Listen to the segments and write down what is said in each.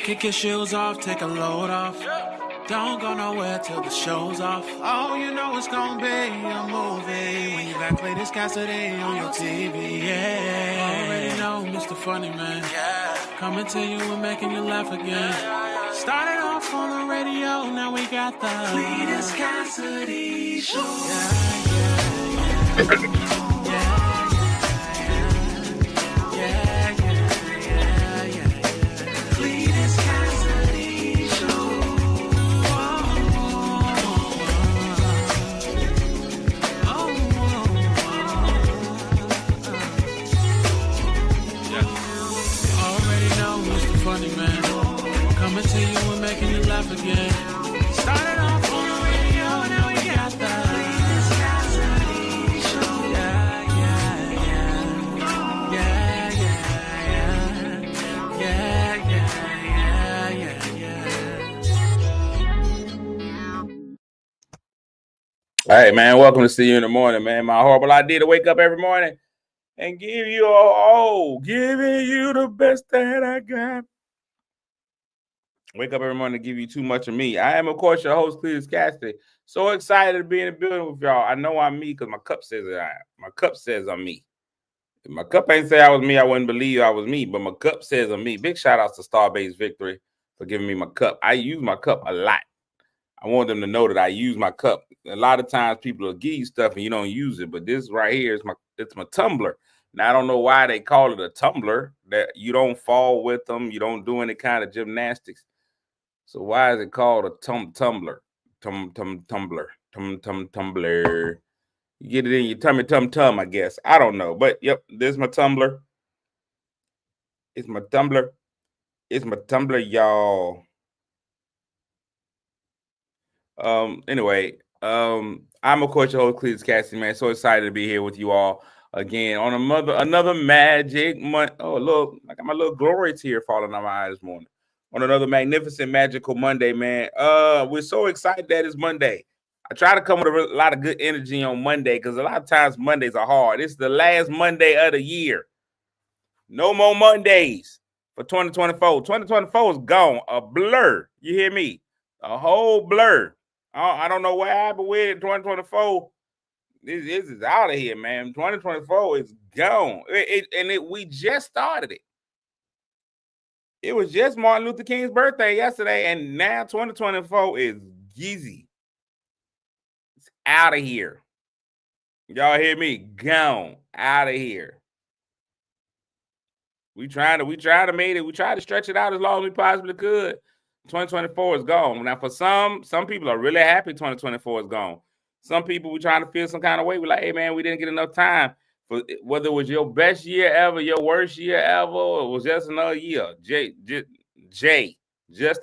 Kick your shoes off, take a load off. Don't go nowhere till the show's off. Oh, you know it's gonna be a movie when you got Clayton Cassidy on your TV. Yeah, already know Mr. Funny Man. Coming to you and making you laugh again. Started off on the radio, now we got the Clayton Cassidy Show. Again. Started off on the radio, now we got the Clayton Cassidy Show. All right, man. Welcome to See You in the Morning, man. My horrible idea to wake up every morning and give you giving you the best that I got. Wake up every morning to give you too much of me. I am, of course, your host, Clayton Cassidy. So excited to be in the building with y'all. I know I'm me because my cup says I am. My cup says I'm me. If my cup ain't say I was me, I wouldn't believe I was me. But my cup says I'm me. Big shout outs to Starbase Victory for giving me my cup. I use my cup a lot. I want them to know that I use my cup. A lot of times people will give you stuff and you don't use it. But this right here is my tumbler. Now, I don't know why they call it a tumbler. That you don't fall with them. You don't do any kind of gymnastics. So why is it called a tumbler? Tumbler. You get it in your tummy, tum, I guess. I don't know. But, yep, this is my tumbler. It's my tumbler. It's my tumbler, y'all. Anyway, I'm, of course, your host, Clayton Cassidy, man. So excited to be here with you all again on another magic month. Oh, look, I got my little glory tear falling on my eye this morning. On another magnificent, magical Monday, man. We're so excited that it's Monday. I try to come with a lot of good energy on Monday because a lot of times Mondays are hard. It's the last Monday of the year. No more Mondays for 2024. 2024 is gone. A blur. You hear me? A whole blur. I don't know what happened with it. 2024. This is out of here, man. 2024 is gone. We just started it. It was just Martin Luther King's birthday yesterday, and now 2024 is geezy. It's out of here. Y'all hear me? Gone. Out of here. We tried to make it. We tried to stretch it out as long as we possibly could. 2024 is gone. Now, for some people are really happy 2024 is gone. Some people we trying to feel some kind of way. We're like, hey, man, we didn't get enough time. For whether it was your best year ever, your worst year ever, or it was just another year. Just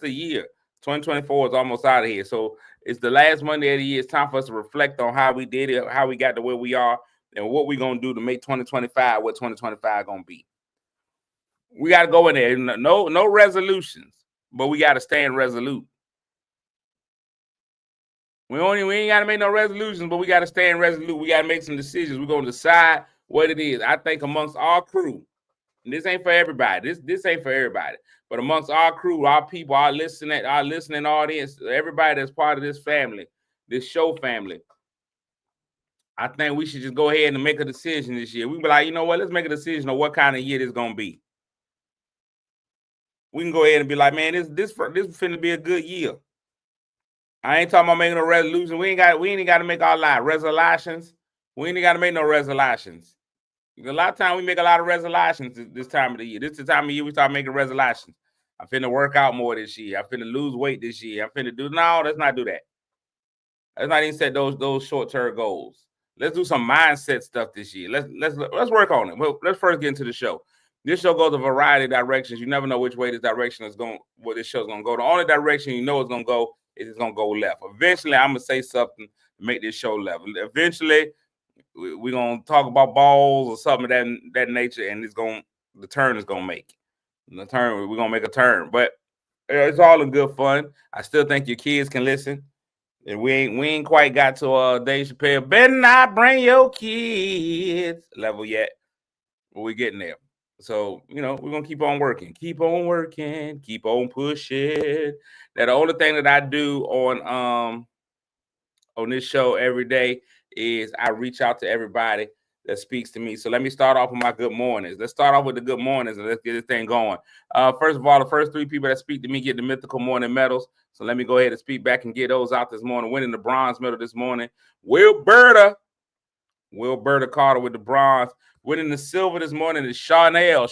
a year. 2024 is almost out of here. So it's the last Monday of the year. It's time for us to reflect on how we did it, how we got to where we are, and what we're going to do to make 2025 what 2025 going to be. We got to go in there. No resolutions, but we got to stand resolute. We ain't got to make no resolutions, but we got to stand resolute. We got to make some decisions. We're going to decide what it is. I think amongst our crew, and this ain't for everybody. This ain't for everybody. But amongst our crew, our people, our listening audience, everybody that's part of this family, this show family, I think we should just go ahead and make a decision this year. We be like, you know what? Let's make a decision on what kind of year this is going to be. We can go ahead and be like, man, this finna be a good year. I ain't talking about making no resolution. We ain't got to make all lot resolutions. We ain't got to make no resolutions. A lot of times we make a lot of resolutions this time of the year. This is the time of year we start making resolutions. I'm finna work out more this year. I'm finna lose weight this year. I'm finna let's not do that. Let's not even set those short-term goals. Let's do some mindset stuff this year. Let's work on it. Well, let's first get into the show. This show goes a variety of directions. You never know which way this direction is going, where this show's gonna go. The only direction you know it's gonna go is it's gonna go left. Eventually, I'm gonna say something to make this show level. Eventually, we're gonna talk about balls or something of that nature, and the turn is gonna make. We're gonna make a turn. But it's all in good fun. I still think your kids can listen. And we ain't quite got to Dave Chappelle, better not bring your kids level yet. But we're getting there. So, you know, we're gonna keep on working, keep on pushing. That the only thing that I do on this show every day is I reach out to everybody that speaks to me. So let me start off with my good mornings. Let's start off with the good mornings and let's get this thing going. First of all, the first 3 people that speak to me get the mythical morning medals. So let me go ahead and speak back and get those out this morning. Winning the bronze medal this morning, Wilberta Carter with the bronze. Winning the silver this morning is Chanel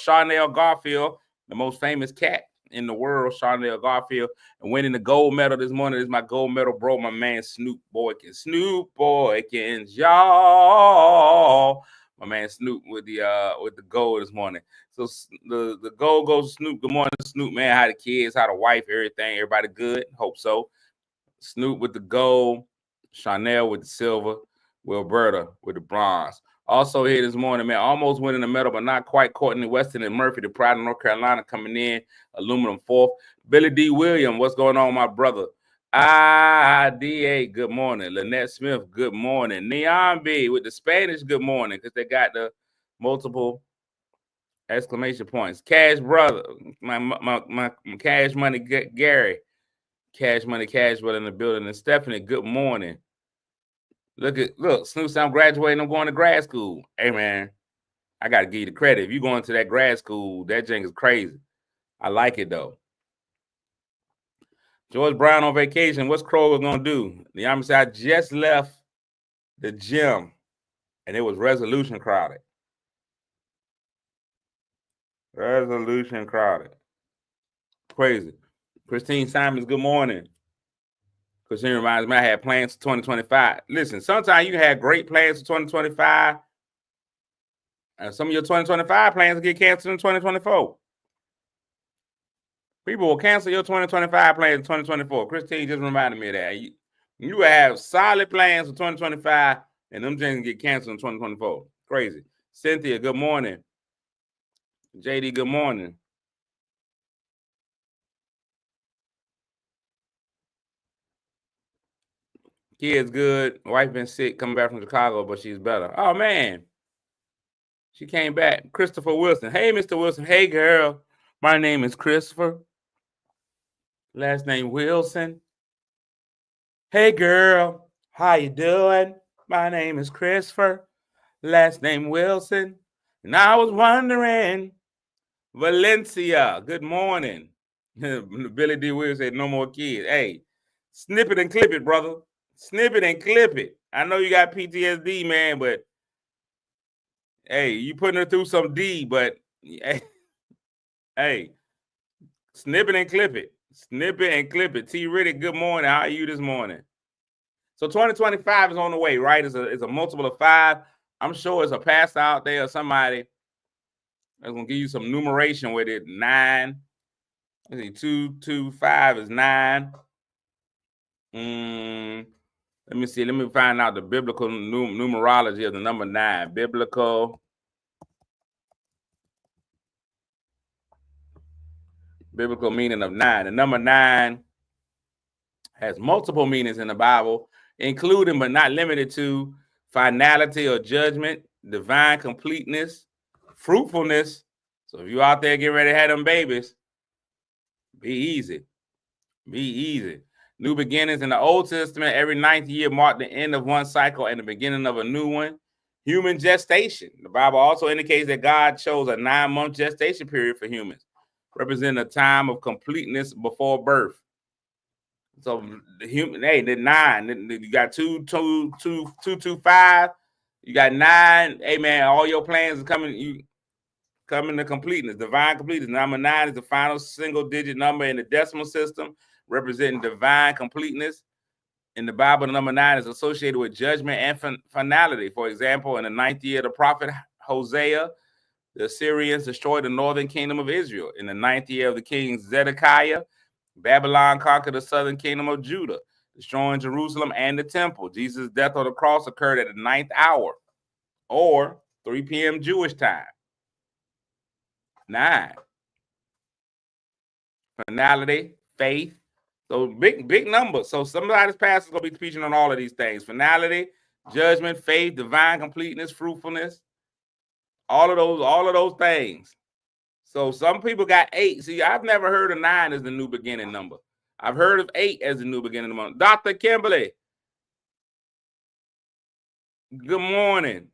Garfield, the most famous cat in the world, Chanel Garfield. And winning the gold medal this morning is my gold medal bro, my man Snoop Boykins, y'all. My man Snoop with the gold this morning. So the gold goes to Snoop. Good morning, Snoop, man. How the kids, how the wife, everything, everybody good? Hope so. Snoop with the gold, Chanel with the silver, Wilberta with the bronze. Also here this morning, man, almost winning the medal, but not quite. Courtney Weston and Murphy, the Pride of North Carolina, coming in, aluminum 4th. Billy D. Williams, what's going on, my brother? IDA, good morning. Lynette Smith, good morning. Neon B with the Spanish, good morning, because they got the multiple exclamation points. Cash brother, my Cash Money Gary. Cash Money Cashwell in the building. And Stephanie, good morning. Look, Snoop, I'm graduating. I'm going to grad school. Hey, man, I got to give you the credit. If you're going to that grad school, that thing is crazy. I like it, though. George Brown on vacation. What's Kroger going to do? The Army said, I just left the gym, and it was resolution crowded. Resolution crowded. Crazy. Christine Simons, good morning. Christine reminds me I had plans for 2025. Listen, sometimes you can have great plans for 2025, and some of your 2025 plans will get canceled in 2024. People will cancel your 2025 plans in 2024. Christine just reminded me of that. You have solid plans for 2025, and them things get canceled in 2024. Crazy. Cynthia, good morning. JD, good morning. Kids good. Wife been sick, coming back from Chicago, but she's better. Oh, man. She came back. Christopher Wilson. Hey, Mr. Wilson. Hey, girl. My name is Christopher. Last name Wilson. Hey, girl. How you doing? My name is Christopher. Last name Wilson. And I was wondering, Valencia, good morning. Billy D. Williams said, no more kids. Hey, snip it and clip it, brother. Snip it and clip it. I know you got PTSD, man, but hey, you putting her through some D, but hey, snip it and clip it. Snip it and clip it. T. Riddick, good morning. How are you this morning? So 2025 is on the way, right? It's a multiple of 5. I'm sure it's a pastor out there or somebody that's going to give you some numeration with it. 9. Let's see, 2, 2, 5 is 9. Let me see. Let me find out the biblical numerology of the number 9. Biblical meaning of 9. The number 9 has multiple meanings in the Bible, including but not limited to finality or judgment, divine completeness, fruitfulness. So if you're out there getting ready to have them babies, be easy. Be easy. New beginnings in the Old Testament, every 9th year marked the end of one cycle and the beginning of a new one. Human gestation. The Bible also indicates that God chose a 9-month gestation period for humans, representing a time of completeness before birth. So the human, hey, the 9, you got 2, 2, 2, 2, 2, 5. You got 9. Hey, man, all your plans are coming to completeness. Divine completeness. Number 9 is the final single-digit number in the decimal system, representing divine completeness. In the Bible, the number 9 is associated with judgment and finality. For example, in the 9th year of the prophet Hosea, the Assyrians destroyed the northern kingdom of Israel. In the 9th year of the king Zedekiah, Babylon conquered the southern kingdom of Judah, destroying Jerusalem and the temple. Jesus' death on the cross occurred at the 9th hour, or 3 p.m. Jewish time. 9. Finality, faith. So big numbers. So somebody's pastor is going to be preaching on all of these things. Finality, judgment, faith, divine completeness, fruitfulness. All of those things. So some people got 8. See, I've never heard of 9 as the new beginning number. I've heard of 8 as the new beginning number. Dr. Kimberly, good morning.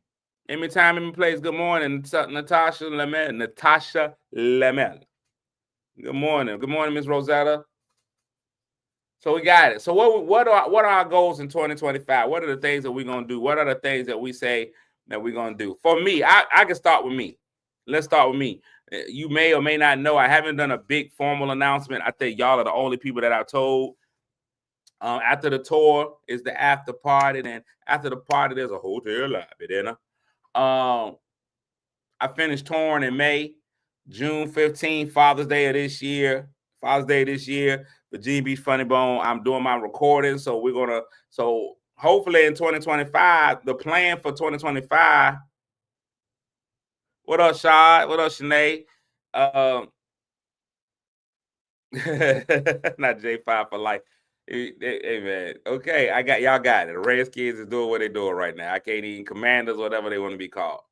Anytime, any place, good morning. Natasha Lemel. Good morning. Good morning, Miss Rosetta. So we got it. So what are our goals in 2025? What are the things that we're going to do? What are the things that we say that we're going to do? For me, I can start with me. Let's start with me. You may or may not know I haven't done a big formal announcement. I think y'all are the only people that I've told. After the tour is the after party, and after the party there's a hotel lobby dinner. I finished touring in May. June 15th, Father's Day this year, Virginia Beach Funny Bone. I'm doing my recording, so hopefully in 2025, the plan for 2025. What up, Shad? What up, Shanae? Not J5 for life. Hey, man. Okay, y'all got it. The Redskins is doing what they're doing right now. I can't even Commanders, whatever they want to be called.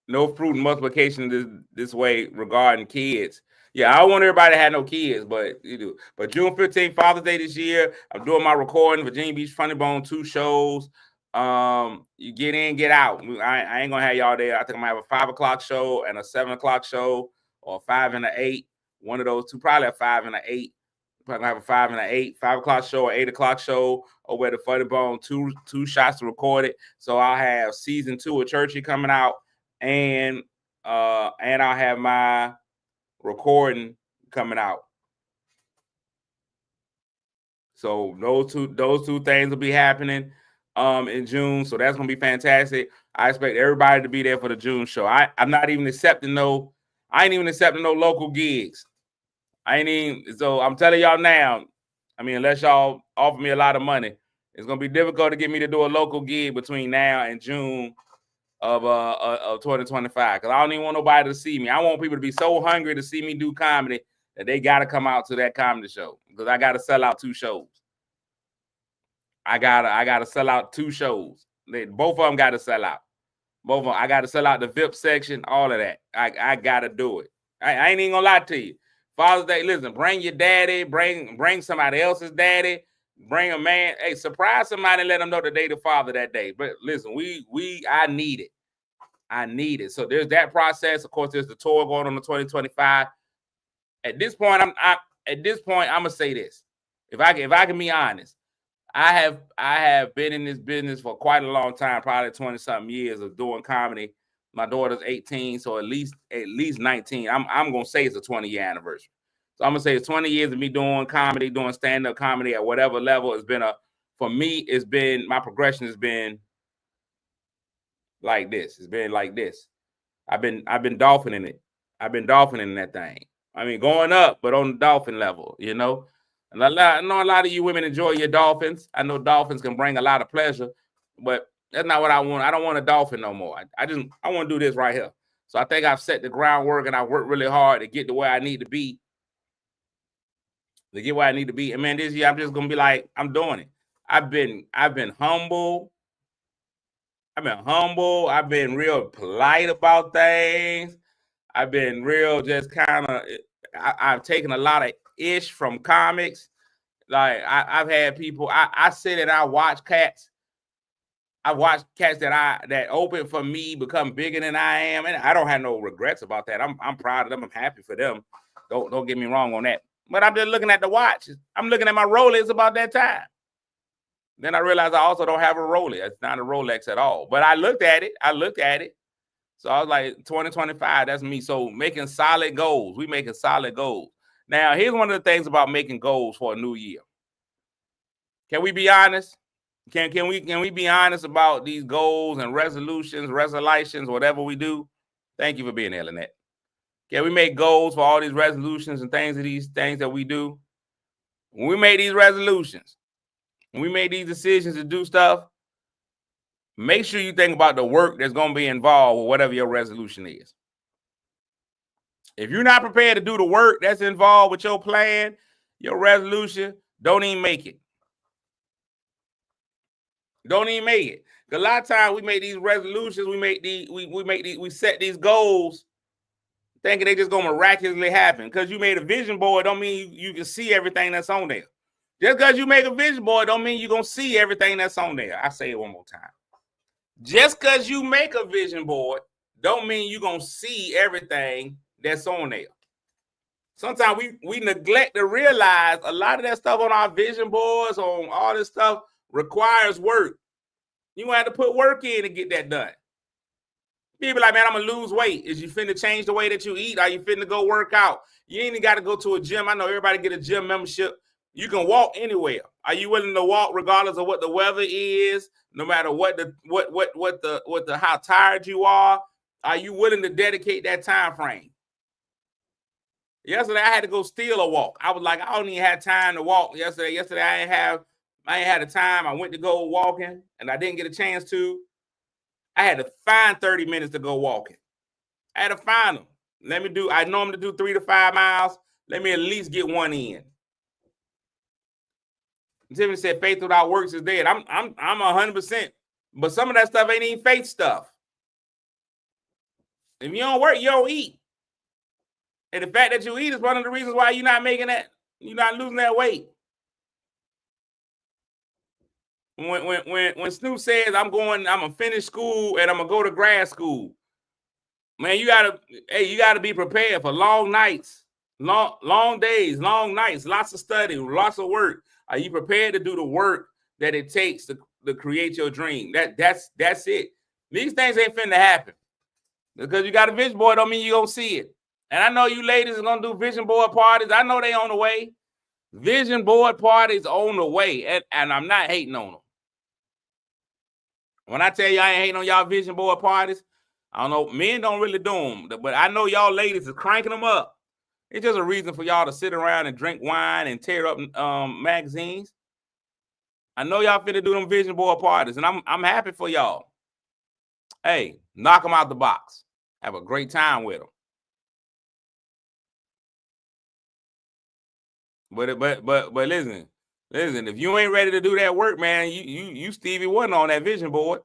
No fruit and multiplication this way regarding kids. Yeah, I don't want everybody to have no kids, but you do. But June 15th, Father's Day this year, I'm doing my recording, Virginia Beach Funny Bone, 2 shows. You get in, get out. I ain't gonna have y'all there. I think I'm gonna have a 5 o'clock show and a 7 o'clock show, or a 5 and an 8. One of those two, probably a 5 and an 8. Probably have a 5 and an 8, 5 o'clock show or 8 o'clock show over at the Funny Bone. Two shots to record it. So I'll have season 2 of Churchy coming out. And I'll have my recording coming out. So those two things will be happening in June. So that's gonna be fantastic. I expect everybody to be there for the June show. I'm not even accepting no local gigs. So I'm telling y'all now, I mean, unless y'all offer me a lot of money, it's gonna be difficult to get me to do a local gig between now and June of 2025, because I don't even want nobody to see me. I want people to be so hungry to see me do comedy that they got to come out to that comedy show, because I got to sell out 2 shows. I gotta sell out 2 shows. Both of them got to sell out. Both of them. I got to sell out the VIP section, all of that. I got to do it. I ain't even gonna lie to you. Father's Day, listen, bring your daddy, bring somebody else's daddy, bring a man. Hey, surprise somebody and let them know that they the father that day. But listen, I need it. I need it. So there's that process. Of course, there's the tour going on in 2025. At this point, I'm gonna say this. If I can be honest, I have been in this business for quite a long time, probably 20-something years of doing comedy. My daughter's 18, so at least 19. I'm gonna say it's a 20-year anniversary. So I'm gonna say it's 20 years of me doing comedy, doing stand-up comedy at whatever level. For me, my progression has been like this. It's been like this. I've been dolphining it. I've been dolphining that thing. I mean, going up, but on the dolphin level, you know. And I know a lot of you women enjoy your dolphins. I know dolphins can bring a lot of pleasure, but that's not what I want. I don't want a dolphin no more. I want to do this right here. So I think I've set the groundwork, and I worked really hard to get to where I need to be. And man, this year I'm just gonna be like, I'm doing it. I've been humble. I've been real polite about things. I've been real just kind of, I've taken a lot of ish from comics. Like I've had people, I sit and I watch cats. I watch cats that open for me become bigger than I am. And I don't have no regrets about that. I'm proud of them. I'm happy for them. Don't get me wrong on that. But I'm just looking at the watch. I'm looking at my Rolex about that time. Then I realized I also don't have a Rolex. It's not a Rolex at all. But I looked at it. So I was like, 2025, that's me. So making solid goals. We making solid goals. Now, here's one of the things about making goals for a new year. Can we be honest? Can we be honest about these goals and resolutions, whatever we do? Thank you for being here, Lynette. Can we make goals for all these resolutions and these things that we do? When we made these resolutions, when we made these decisions to do stuff, make sure you think about the work that's going to be involved with whatever your resolution is. If you're not prepared to do the work that's involved with your plan, your resolution, don't even make it. Don't even make it. A lot of times we make these resolutions, we set these goals thinking they just gonna miraculously happen. Because you made a vision board don't mean you can see everything that's on there. Just because you make a vision board don't mean you're gonna see everything that's on there. I say it one more time. Just because you make a vision board don't mean you're gonna see everything that's on there. Sometimes we neglect to realize a lot of that stuff on our vision boards, on all this stuff requires work. You gonna have to put work in to get that done. People like, man, I'm gonna lose weight. Is you finna change the way that you eat? Are you finna go work out? You ain't even got to go to a gym. I know everybody get a gym membership. You can walk anywhere. Are you willing to walk regardless of what the weather is? No matter how tired you are? Are you willing to dedicate that time frame? Yesterday I had to go steal a walk. I was like, I don't even have time to walk yesterday. Yesterday I ain't had the time. I went to go walking and I didn't get a chance to. I had to find 30 minutes to go walking. I had to find them. I normally do 3 to 5 miles. Let me at least get one in. Tiffany said, faith without works is dead. I'm 100%. But some of that stuff ain't even faith stuff. If you don't work, you don't eat. And the fact that you eat is one of the reasons why you're not losing that weight. When Snoop says I'm gonna finish school and I'm gonna go to grad school, man, you gotta be prepared for long nights, long days, long nights, lots of study, lots of work. Are you prepared to do the work that it takes to create your dream? That's it. These things ain't finna happen. Because you got a vision board don't mean you gonna see it. And I know you ladies are gonna do vision board parties. I know they on the way. Vision board parties on the way. And I'm not hating on them. When I tell you I ain't hating on y'all vision board parties, I don't know, men don't really do them. But I know y'all ladies is cranking them up. It's just a reason for y'all to sit around and drink wine and tear up magazines. I know y'all finna do them vision board parties, and I'm happy for y'all. Hey, knock them out the box. Have a great time with them. But listen, if you ain't ready to do that work, man, you Stevie wasn't on that vision board.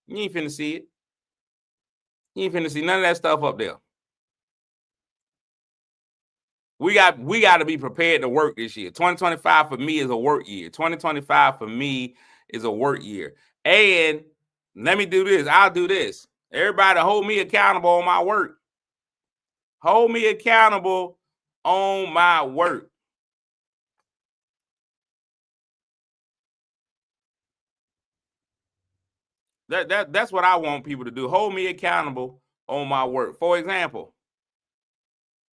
You ain't finna see it. You ain't finna see none of that stuff up there. We got to be prepared to work this year. 2025 for me is a work year. 2025 for me is a work year. And let me do this. I'll do this. Everybody hold me accountable on my work. Hold me accountable on my work. That's what I want people to do. Hold me accountable on my work. For example,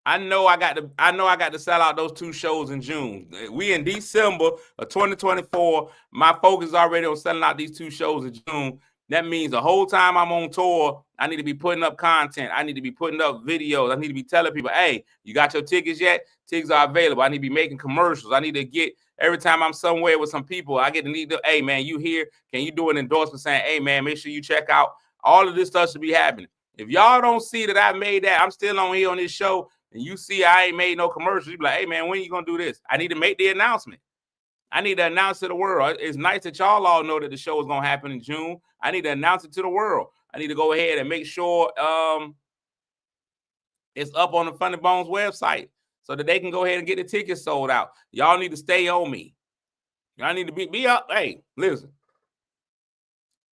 I know I got to sell out those 2 shows in June. We in December of 2024. My focus is already on selling out these 2 shows in June. That means the whole time I'm on tour, I need to be putting up content. I need to be putting up videos. I need to be telling people, hey, you got your tickets yet? Tickets are available. I need to be making commercials. I need to get, every time I'm somewhere with some people, I get to need to, hey, man, you here? Can you do an endorsement saying, hey, man, make sure you check out. All of this stuff should be happening. If y'all don't see that I made that, I'm still on here on this show, and you see I ain't made no commercials, you be like, hey, man, when you going to do this? I need to make the announcement. I need to announce to the world. It's nice that y'all all know that the show is going to happen in June. I need to announce it to the world. I need to go ahead and make sure it's up on the Funny Bones website so that they can go ahead and get the tickets sold out. Y'all need to stay on me. Y'all need to be up. Hey, listen,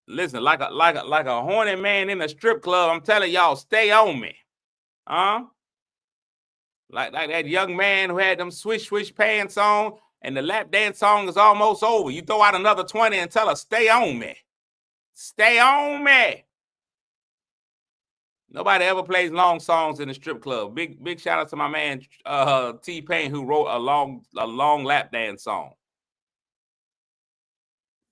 like a horny man in a strip club. I'm telling y'all, stay on me. Like that young man who had them swish pants on and the lap dance song is almost over. You throw out another 20 and tell her, stay on me. Stay on me. Nobody ever plays long songs in the strip club. Big shout out to my man T-Pain, who wrote a long lap dance song.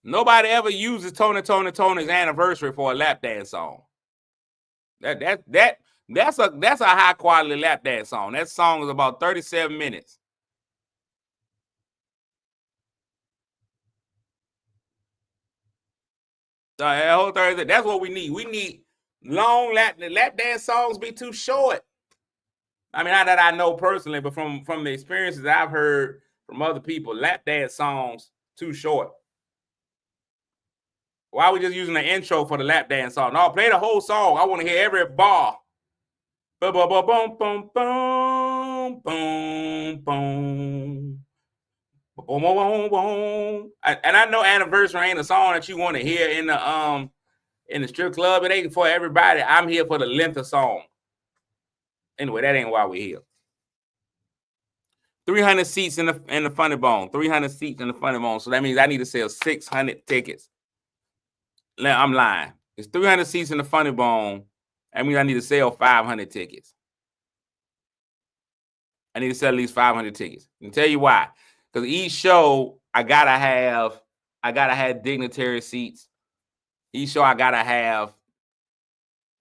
Nobody ever uses Tony's anniversary for a lap dance song. That's a high quality lap dance song. That song is about 37 minutes. That's what we need. We need long lap dance songs. Be too short. I mean, not that I know personally, but from the experiences I've heard from other people, lap dance songs too short. Why are we just using the intro for the lap dance song? No, play the whole song. I want to hear every bar. Boom, boom, boom, boom, boom, boom, boom, boom. Boom, boom, boom, boom. And I know Anniversary ain't a song that you want to hear in the strip club. It ain't for everybody. I'm here for the length of song. Anyway, that ain't why we're here. 300 seats in the Funny Bone. 300 seats in the Funny Bone. So that means I need to sell 600 tickets. I'm lying. It's 300 seats in the Funny Bone. That means I need to sell 500 tickets. I need to sell at least 500 tickets. And tell you why. Because each show, I gotta have dignitary seats. Each show I gotta have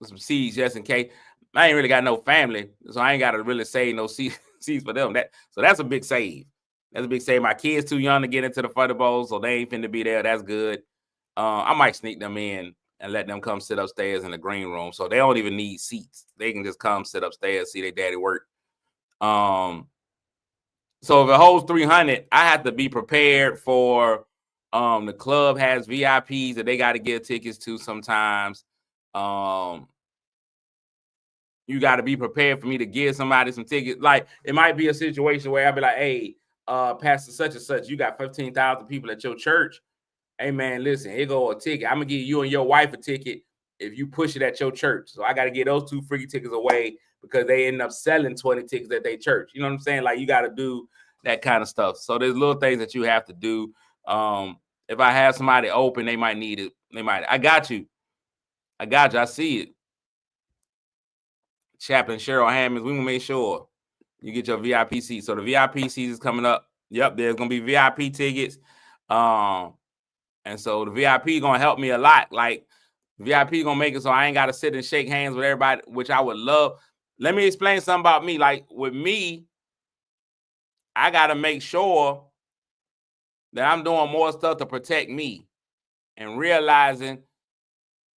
some seats just in case. I ain't really got no family, so I ain't gotta really save no seats for them. So that's a big save. That's a big save. My kids too young to get into the Funny Bowl, so they ain't finna be there. That's good. I might sneak them in and let them come sit upstairs in the green room, so they don't even need seats. They can just come sit upstairs, see their daddy work. So if it holds 300, I have to be prepared for. The club has VIPs that they got to give tickets to sometimes. You got to be prepared for me to give somebody some tickets. Like, it might be a situation where I'll be like, hey, Pastor such and such, you got 15,000 people at your church. Hey, man, listen, here go a ticket. I'm going to give you and your wife a ticket if you push it at your church. So I got to get those 2 free tickets away because they end up selling 20 tickets at their church. You know what I'm saying? Like, you got to do that kind of stuff. So there's little things that you have to do. If I have somebody open, they might need it. I got you. I see it. Chaplain Cheryl Hammonds, we will make sure you get your VIP seat. So the VIP seats is coming up. Yep, there's gonna be VIP tickets. And so the VIP gonna help me a lot. Like, VIP gonna make it so I ain't gotta sit and shake hands with everybody, which I would love. Let me explain something about me. Like, with me, I gotta make sure that I'm doing more stuff to protect me and realizing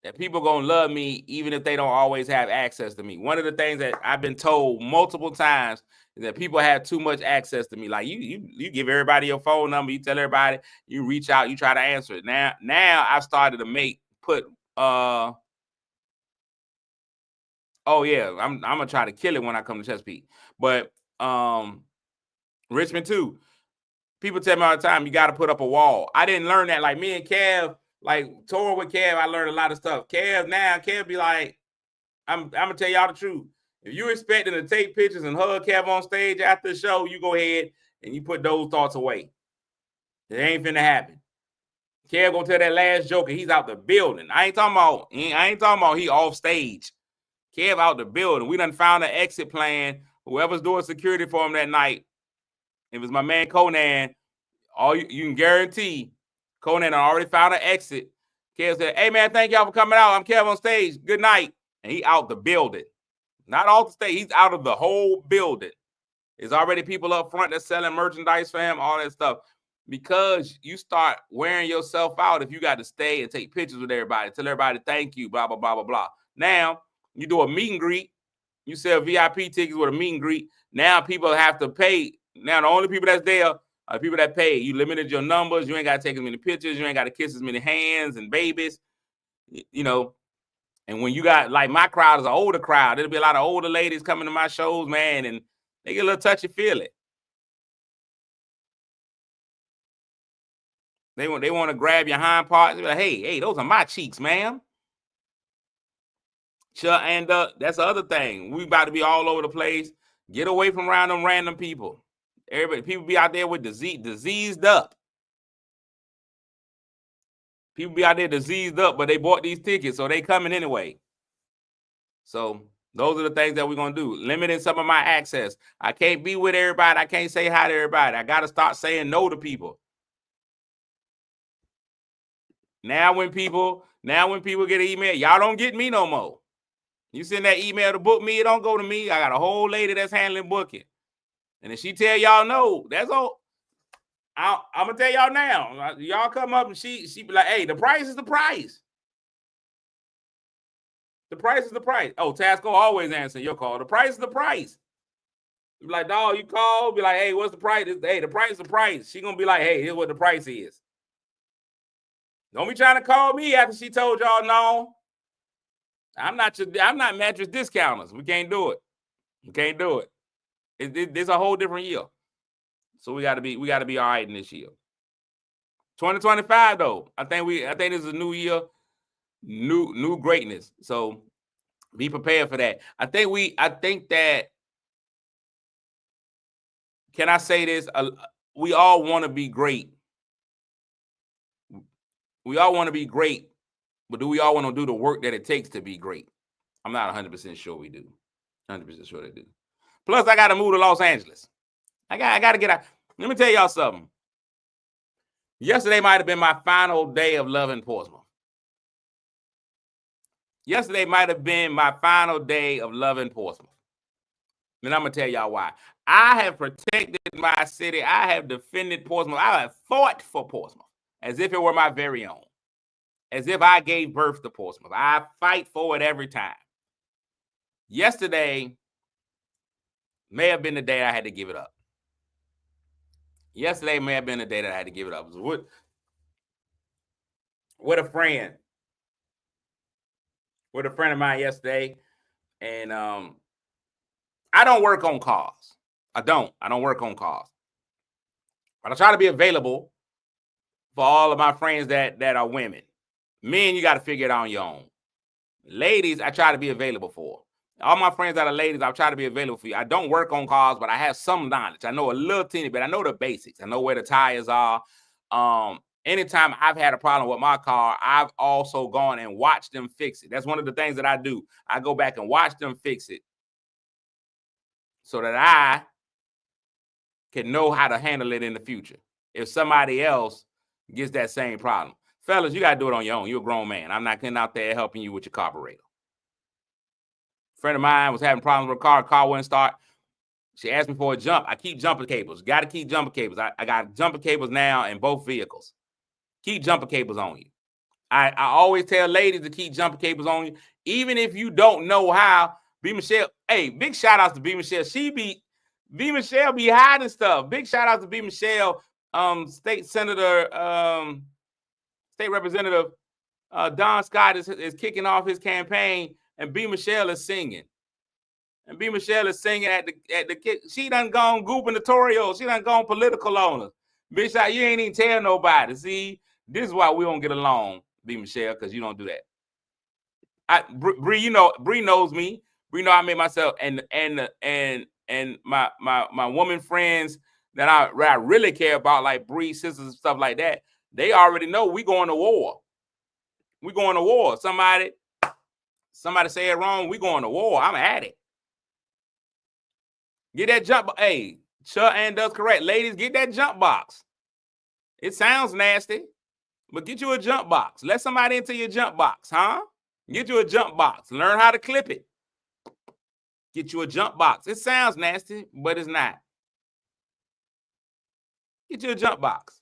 that people gonna love me even if they don't always have access to me. One of the things that I've been told multiple times is that people have too much access to me. Like, you give everybody your phone number, you tell everybody, you reach out, you try to answer it. Now I've started to oh yeah, I'm gonna try to kill it when I come to Chesapeake. But Richmond too. People tell me all the time, you got to put up a wall. I didn't learn that. Like, me and Kev, like, touring with Kev, I learned a lot of stuff. Kev be like, I'm gonna tell y'all the truth. If you're expecting to take pictures and hug Kev on stage after the show, you go ahead and you put those thoughts away. It ain't finna happen. Kev gonna tell that last joke and he's out the building. I ain't talking about he off stage. Kev out the building. We done found an exit plan. Whoever's doing security for him that night, it was my man Conan. You can guarantee Conan already found an exit. Kev said, hey, man, thank y'all for coming out. I'm Kev on stage. Good night. And he out the building. Not off the stage. He's out of the whole building. There's already people up front that's selling merchandise for him, all that stuff. Because you start wearing yourself out if you got to stay and take pictures with everybody. Tell everybody thank you, blah, blah, blah, blah, blah. Now, you do a meet and greet. You sell VIP tickets with a meet and greet. Now people have to pay. Now the only people that's there are people that pay. You limited your numbers. You ain't got to take as many pictures. You ain't got to kiss as many hands and babies. You know, and when you got, like, my crowd is an older crowd. There'll be a lot of older ladies coming to my shows, man, and they get a little touchy-feely. They want to grab your hind parts. They're like, hey, those are my cheeks, ma'am. And that's the other thing. We about to be all over the place. Get away from around them random people. People be out there with diseased up. People be out there diseased up, but they bought these tickets, so they coming anyway. So those are the things that we're going to do. Limiting some of my access. I can't be with everybody. I can't say hi to everybody. I got to start saying no to people. Now when people get an email, y'all don't get me no more. You send that email to book me, it don't go to me. I got a whole lady that's handling booking. And if she tell y'all no, that's all. I'm going to tell y'all now. Y'all come up and she be like, hey, the price is the price. The price is the price. Oh, Tasco always answering your call. The price is the price. You be like, dog, you call, be like, hey, what's the price? Hey, the price is the price. She going to be like, hey, here's what the price is. Don't be trying to call me after she told y'all no. I'm not mattress discounters. We can't do it. We can't do it. It's a whole different year. So we gotta be all right in this year. 2025 though. I think this is a new year, new greatness. So be prepared for that. I think that can I say this? We all want to be great. We all want to be great, but do we all want to do the work that it takes to be great? I'm not 100% sure we do. 100% sure they do. Plus, I got to move to Los Angeles. I got to get out. Let me tell y'all something. Yesterday might have been my final day of loving Portsmouth. Yesterday might have been my final day of loving Portsmouth. And I'm going to tell y'all why. I have protected my city. I have defended Portsmouth. I have fought for Portsmouth as if it were my very own. As if I gave birth to Portsmouth. I fight for it every time. Yesterday may have been the day I had to give it up. Yesterday may have been the day that I had to give it up. With a friend. With a friend of mine yesterday. And I don't work on cars. I don't work on cars. But I try to be available for all of my friends that are women. Men, you got to figure it out on your own. Ladies, I try to be available for. All my friends that are ladies, I'll try to be available for you. I don't work on cars, but I have some knowledge. I know a little teeny bit. I know the basics. I know where the tires are. Anytime I've had a problem with my car, I've also gone and watched them fix it. That's one of the things that I do. I go back and watch them fix it so that I can know how to handle it in the future. If somebody else gets that same problem. Fellas, you got to do it on your own. You're a grown man. I'm not getting out there helping you with your carburetor. A friend of mine was having problems with her car wouldn't start. She asked me for a jump. I keep jumper cables. Got to keep jumper cables. I got jumper cables now in both vehicles. Keep jumper cables on you. I always tell ladies to keep jumper cables on you, even if you don't know how. B. Michelle, hey, big shout outs to B. Michelle. B. Michelle be hiding stuff. Big shout out to B. Michelle, State Senator, State Representative Don Scott is kicking off his campaign, and B. Michelle is singing. And B. Michelle is singing at the kick. She done gone gubernatorial. She done gone political on us. Bitch, you ain't even tell nobody. See, this is why we don't get along, B. Michelle, because you don't do that. Bree, Bree knows me. Bree know I made myself and my woman friends that I really care about, like Bree, sisters, and stuff like that. They already know we going to war. We going to war. Somebody say it wrong. We going to war. I'm at it. Get that jump. Hey, Ann does correct. Ladies, get that jump box. It sounds nasty, but get you a jump box. Let somebody into your jump box, huh? Get you a jump box. Learn how to clip it. Get you a jump box. It sounds nasty, but it's not. Get you a jump box.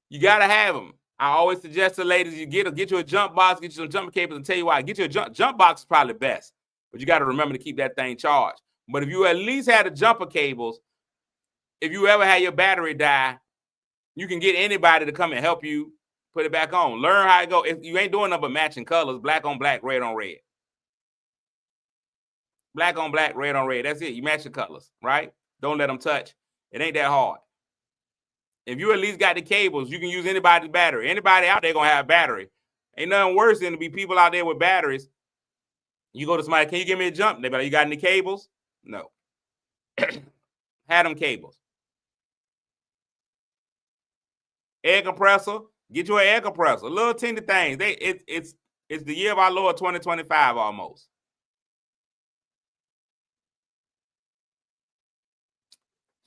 You got to have them. I always suggest to ladies, you get you a jump box, get you some jumper cables, and tell you why. Get you a jump box is probably best, but you got to remember to keep that thing charged. But if you at least had the jumper cables, if you ever had your battery die, you can get anybody to come and help you put it back on. Learn how to go. If you ain't doing nothing but matching colors, black on black, red on red. Black on black, red on red. That's it. You match the colors, right? Don't let them touch. It ain't that hard. If you at least got the cables, you can use anybody's battery. Anybody out there gonna have a battery. Ain't nothing worse than to be people out there with batteries. You go to somebody, can you give me a jump? They be like, you got any cables? No. Had them cables. Air compressor. Get you an air compressor. Little teeny things. It's the year of our Lord 2025 almost.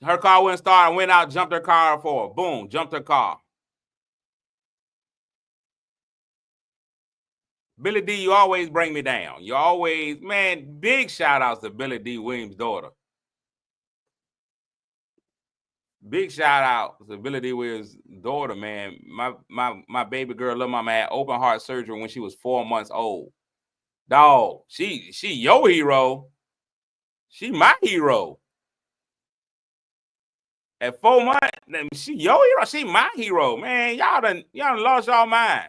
Her car wouldn't start. I went out, jumped her car for her. Boom, jumped her car. Billy D, you always bring me down. You always, man, big shout outs to Billy D. Williams' daughter. Big shout out to Billy D. Williams' daughter, man. My baby girl, little mama, had open heart surgery when she was 4 months old. Dog, she your hero. She my hero. At 4 months, she your hero. She my hero, man. Y'all done lost y'all mind.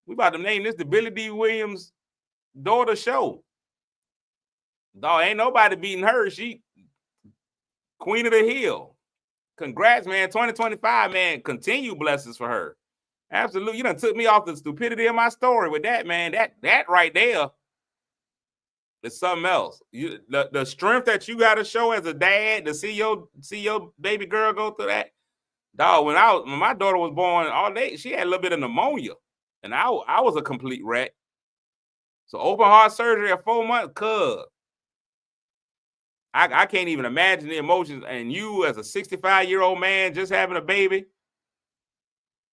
We about to name this the Billy D. Williams daughter show. Dog, ain't nobody beating her. She queen of the hill. Congrats, man. 2025, man. Continue blessings for her. Absolutely. You done took me off the stupidity of my story with that, man. That right there is something else. The strength that you got to show as a dad to see your baby girl go through that. Dog, when my daughter was born, all day she had a little bit of pneumonia, and I was a complete wreck. So open heart surgery at 4 months, cuz I can't even imagine the emotions. And you as a 65-year-old man just having a baby,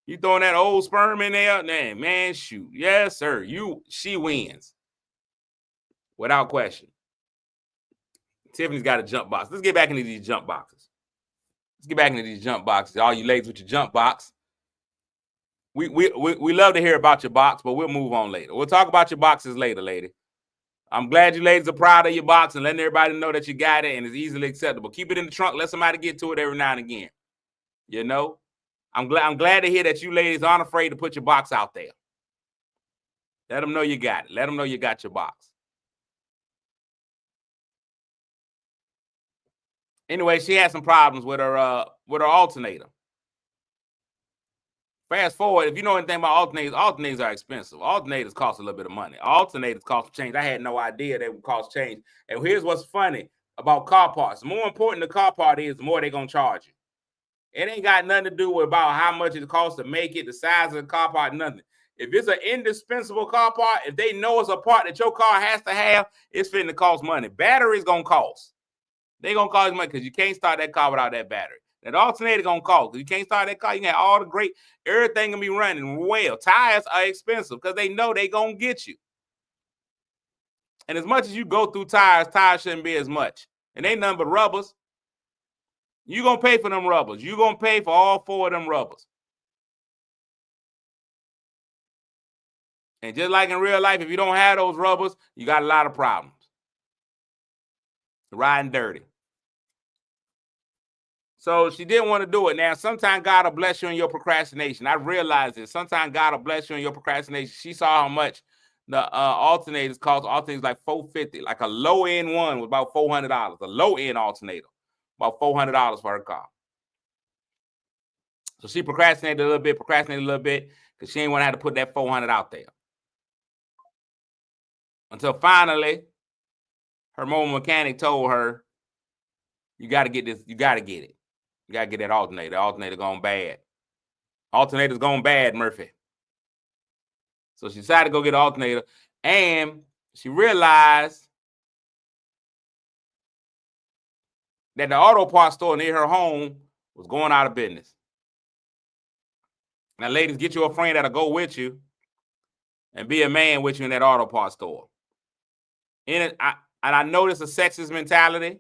you throwing that old sperm in there, man, shoot, yes sir, she wins without question. Tiffany's got a jump box. Let's get back into these jump boxes. All you ladies with your jump box. We love to hear about your box, but we'll move on later. We'll talk about your boxes later, lady. I'm glad you ladies are proud of your box and letting everybody know that you got it and it's easily acceptable. Keep it in the trunk. Let somebody get to it every now and again. You know, I'm glad to hear that you ladies aren't afraid to put your box out there. Let them know you got it. Let them know you got your box. Anyway, she had some problems with her alternator. Fast forward, if you know anything about alternators are expensive. Alternators cost a little bit of money. Alternators cost change. I had no idea they would cost change. And here's what's funny about car parts. The more important the car part is, the more they're going to charge you. It ain't got nothing to do with about how much it costs to make it, the size of the car part, nothing. If it's an indispensable car part, if they know it's a part that your car has to have, it's fitting to cost money. Battery's going to cost. They're going to cost money because you can't start that car without that battery. That alternator going to cost. You can't start that car. You got all the great, everything going to be running well. Tires are expensive because they know they going to get you. And as much as you go through tires shouldn't be as much. And they nothing but rubbers. You're going to pay for them rubbers. You're going to pay for all 4 of them rubbers. And just like in real life, if you don't have those rubbers, you got a lot of problems. Riding dirty. So she didn't want to do it. Now, sometimes God will bless you in your procrastination. I realized this. Sometimes God will bless you in your procrastination. She saw how much the alternators cost. Alternators like $450. Like a low-end one was about $400. A low-end alternator, about $400 for her car. So she procrastinated a little bit, because she didn't want to have to put that $400 out there. Until finally, her mobile mechanic told her, you got to get this. You got to get it. You got to get that alternator. The alternator gone bad. Alternator's gone bad, Murphy. So she decided to go get an alternator. And she realized that the auto parts store near her home was going out of business. Now, ladies, get you a friend that'll go with you and be a man with you in that auto parts store. I know this is a sexist mentality.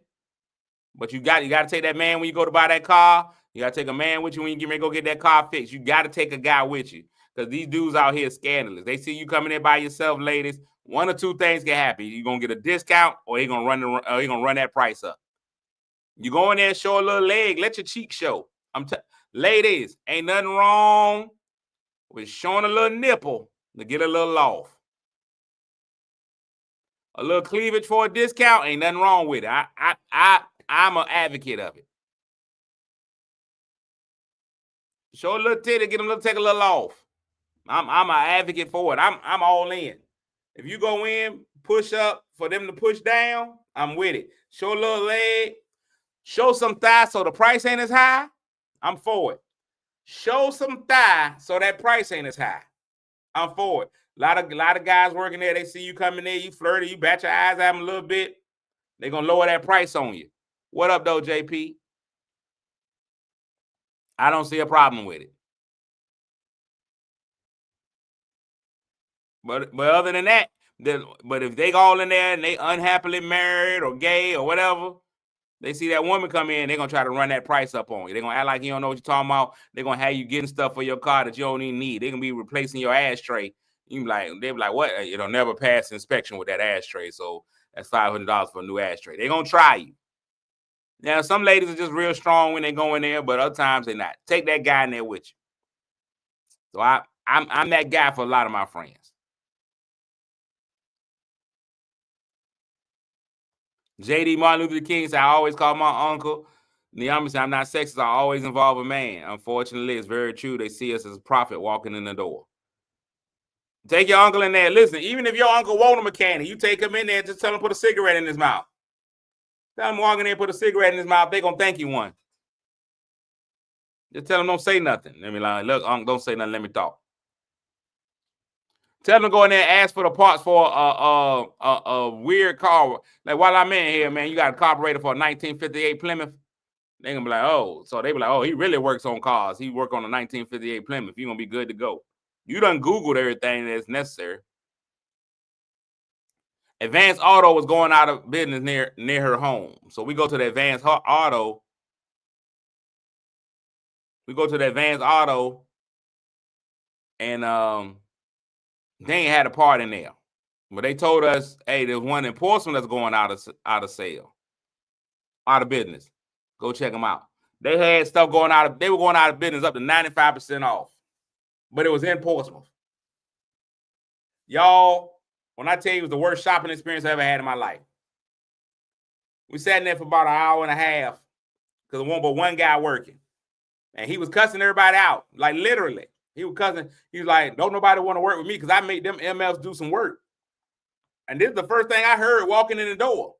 But you got to take that man when you go to buy that car. You got to take a man with you when you get ready to go get that car fixed. You got to take a guy with you because these dudes out here are scandalous. They see you coming in by yourself, ladies. One or two things can happen. You're going to get a discount or he's going to run that price up. You go in there, show a little leg, let your cheek show. Ladies, ain't nothing wrong with showing a little nipple to get a little off. A little cleavage for a discount, ain't nothing wrong with it. I'm an advocate of it. Show a little titty, take a little off. I'm an advocate for it. I'm all in. If you go in, push up for them to push down, I'm with it. Show a little leg, show some thigh so the price ain't as high. I'm for it. Show some thigh so that price ain't as high. I'm for it. A lot of guys working there, they see you coming in, you flirty, you bat your eyes at them a little bit. They're going to lower that price on you. What up, though, JP? I don't see a problem with it. But other than that, but if they all in there and they unhappily married or gay or whatever, they see that woman come in, they're going to try to run that price up on you. They're going to act like you don't know what you're talking about. They're going to have you getting stuff for your car that you don't even need. They're going to be replacing your ashtray. They'll be like, what? It'll never pass inspection with that ashtray. So that's $500 for a new ashtray. They're going to try you. Now, some ladies are just real strong when they go in there, but other times they're not. Take that guy in there with you. So I'm that guy for a lot of my friends. J.D. Martin Luther King said, I always call my uncle. Naomi said, I'm not sexist. I always involve a man. Unfortunately, it's very true. They see us as a prophet walking in the door. Take your uncle in there. Listen, even if your uncle won't a mechanic, you take him in there and just tell him to put a cigarette in his mouth. Tell him walk in there and put a cigarette in his mouth. They're going to thank you one. Just tell him don't say nothing. Let me like, look, uncle, don't say nothing. Let me talk. Tell them to go in there and ask for the parts for a weird car. Like, while I'm in here, man, you got a carburetor for a 1958 Plymouth. They're going to be like, oh. So they be like, oh, he really works on cars. He work on a 1958 Plymouth. You're going to be good to go. You done Googled everything that's necessary. Advanced Auto was going out of business near her home. So we go to the Advanced Auto. And they ain't had a part in there. But they told us, hey, there's one in Portsmouth that's going out of business. Go check them out. They had stuff they were going out of business up to 95% off. But it was in Portsmouth. Y'all, when I tell you it was the worst shopping experience I ever had in my life. We sat in there for about an hour and a half because there was one guy working. And he was cussing everybody out, like literally. He was cussing. He was like, don't nobody want to work with me because I made them MFs do some work. And this is the first thing I heard walking in the door.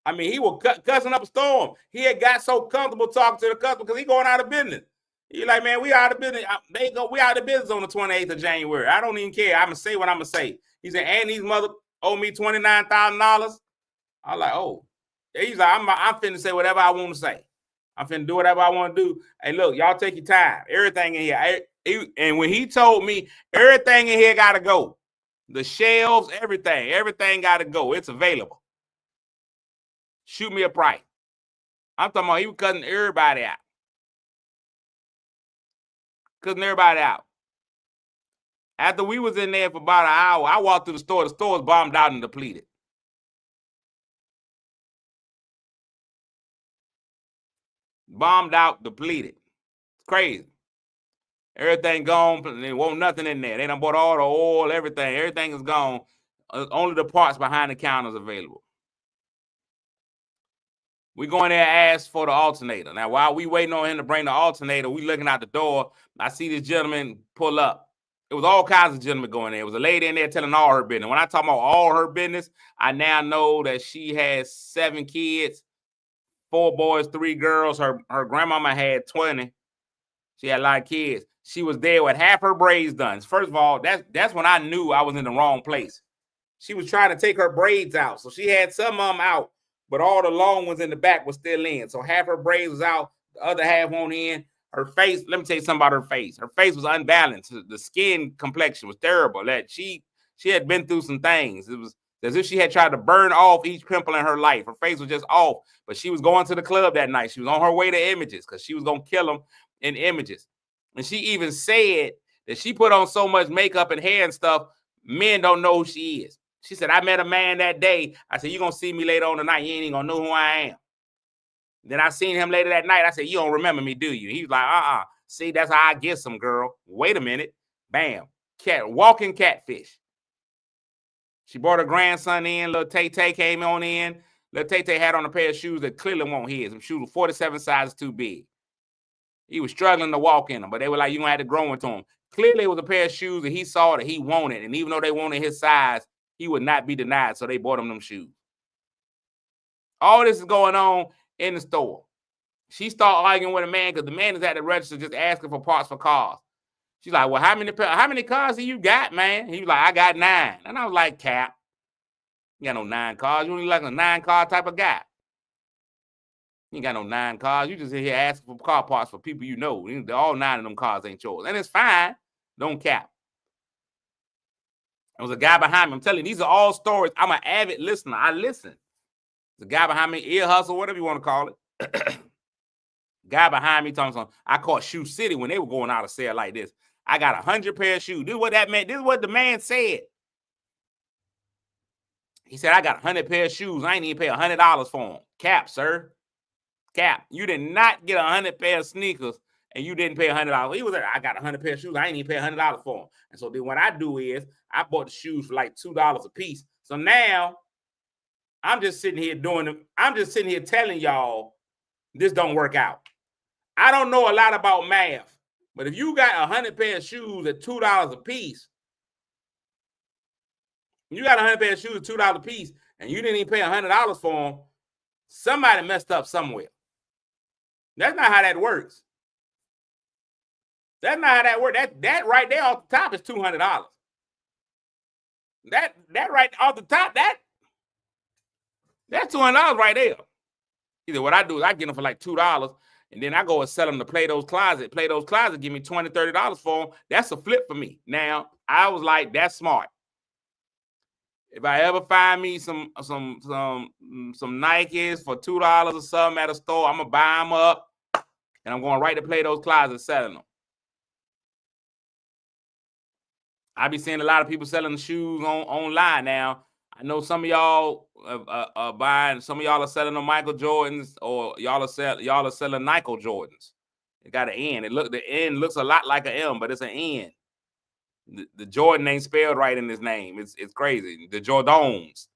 I mean, he was cussing up a storm. He had got so comfortable talking to the customer because he going out of business. He like, man, we out of business. We out of business on the 28th of January. I don't even care. I'm going to say what I'm going to say. He said, and these mother owe me $29,000. I'm like, oh. He's like, I'm finna say whatever I want to say. I'm finna do whatever I want to do. Hey, look, y'all take your time. Everything in here. And when he told me everything in here got to go, the shelves, everything got to go. It's available. Shoot me a price. I'm talking about he was cutting everybody out. After we was in there for about an hour, I walked through the store. The store was bombed out and depleted. Depleted. It's crazy. Everything gone. There wasn't nothing in there. They done bought all the oil, everything. Everything is gone. Only the parts behind the counters available. We go in there and ask for the alternator. Now, while we waiting on him to bring the alternator, we looking out the door. I see this gentleman pull up. It was all kinds of gentlemen going there. It was a lady in there telling all her business. When I talk about all her business, I now know that she has 7 kids, 4 boys, 3 girls. Her grandmama had 20. She had a lot of kids. She was there with half her braids done. First of all, that's when I knew I was in the wrong place. She was trying to take her braids out. So she had some of them out, but all the long ones in the back were still in. So half her braids was out, the other half won't in. Her face, let me tell you something about her face. Her face was unbalanced. The skin complexion was terrible. That she had been through some things. It was as if she had tried to burn off each pimple in her life. Her face was just off. But she was going to the club that night. She was on her way to Images because she was going to kill them in Images. And she even said that she put on so much makeup and hair and stuff, men don't know who she is. She said, I met a man that day. I said, you're going to see me later on tonight. You ain't even going to know who I am. Then I seen him later that night. I said, you don't remember me, do you? He was like, See, that's how I get some, girl. Wait a minute. Bam. Walking catfish. She brought her grandson in. Little Tay-Tay came on in. Little Tay-Tay had on a pair of shoes that clearly weren't his. Them shoes were 47 sizes too big. He was struggling to walk in them, but they were like, you're going to have to grow into them. Clearly, it was a pair of shoes that he saw that he wanted. And even though they wanted his size, he would not be denied. So they bought him them shoes. All this is going on in the store. She started arguing with a man because the man is at the register just asking for parts for cars. She's like, well, how many cars do you got, man? He was like, I got 9. And I was like, Cap, you got no 9 cars. You only like a 9-car type of guy. You ain't got no 9 cars. You just here asking for car parts for people you know. All 9 of them cars ain't yours. And it's fine. Don't cap. There was a guy behind me. I'm telling you, these are all stories. I'm an avid listener. I listen. The guy behind me, ear hustle, whatever you want to call it. Guy behind me talking something. I caught Shoe City when they were going out of sale like this. I got 100 pair of shoes. This is what that meant. This is what the man said. He said, I got 100 pair of shoes. I ain't even pay $100 for them. Cap, sir. Cap. You did not get 100 pair of sneakers and you didn't pay $100. He was like, I got 100 pair of shoes. I ain't even pay $100 for them. And so then what I do is I bought the shoes for like $2 a piece. So now I'm just sitting here doing them. I'm just sitting here telling y'all this don't work out. I don't know a lot about math, but if you got 100 pair of shoes at $2 a piece, you got 100 pair of shoes at $2 a piece, and you didn't even pay $100 for them, somebody messed up somewhere. That's not how that works. That's not how that works. That right there off the top is $200. That right off the top, that's $200 right there. Either what I do is I get them for like $2, and then I go and sell them to Plato's Closet. Plato's Closet give me $20, $30 for them. That's a flip for me. Now, I was like, that's smart. If I ever find me some Nikes for $2 or something at a store, I'm gonna buy them up, and I'm going right to Plato's Closet selling them. I be seeing a lot of people selling shoes online now. I know some of y'all are buying. Some of y'all are selling the Michael Jordans, or y'all are selling Nike Jordans. It got an N. The N looks a lot like an M, but it's an N. The Jordan ain't spelled right in his name. It's crazy. The Jordans.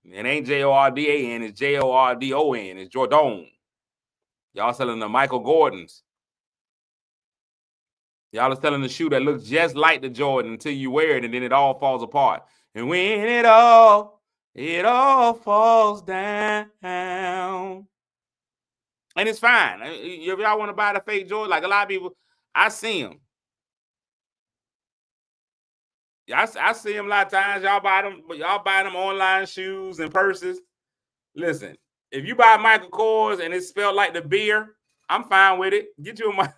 It ain't Jordan. It's Jordon. It's Jordan. Y'all selling the Michael Gordons. Y'all are selling the shoe that looks just like the Jordan until you wear it, and then it all falls apart. And when it all falls down. And it's fine. If y'all want to buy the fake Jordan, like a lot of people, I see them. I see them a lot of times. Y'all buy them online shoes and purses. Listen, if you buy Michael Kors and it's spelled like the beer, I'm fine with it. Get you a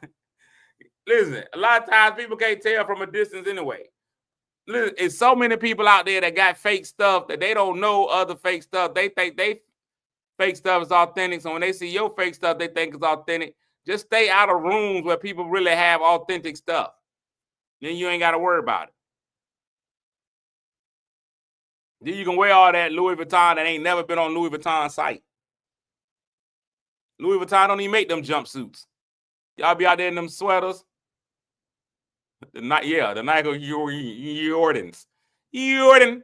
Listen, a lot of times people can't tell from a distance anyway. Listen, it's so many people out there that got fake stuff that they don't know other fake stuff. They think they fake stuff is authentic. So when they see your fake stuff, they think it's authentic. Just stay out of rooms where people really have authentic stuff. Then you ain't got to worry about it. Then you can wear all that Louis Vuitton that ain't never been on Louis Vuitton site. Louis Vuitton don't even make them jumpsuits. Y'all be out there in them sweaters. The Nike Jordans. Jordan.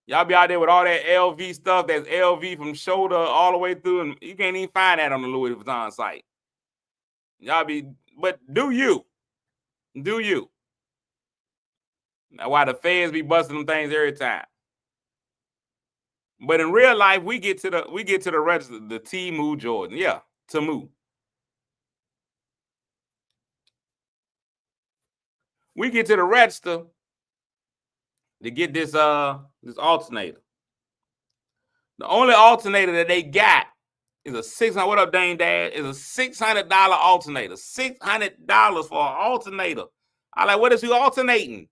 Y'all be out there with all that LV stuff that's LV from shoulder all the way through, and you can't even find that on the Louis Vuitton site. But do you? Do you? That's why the feds be busting them things every time. But in real life, we get to the register, the Temu Jordan. Yeah, Temu. We get to the register to get this alternator. The only alternator that they got is a $600. What up, Dane Dad? Is a $600 alternator. $600 for an alternator. I like, what is you alternating?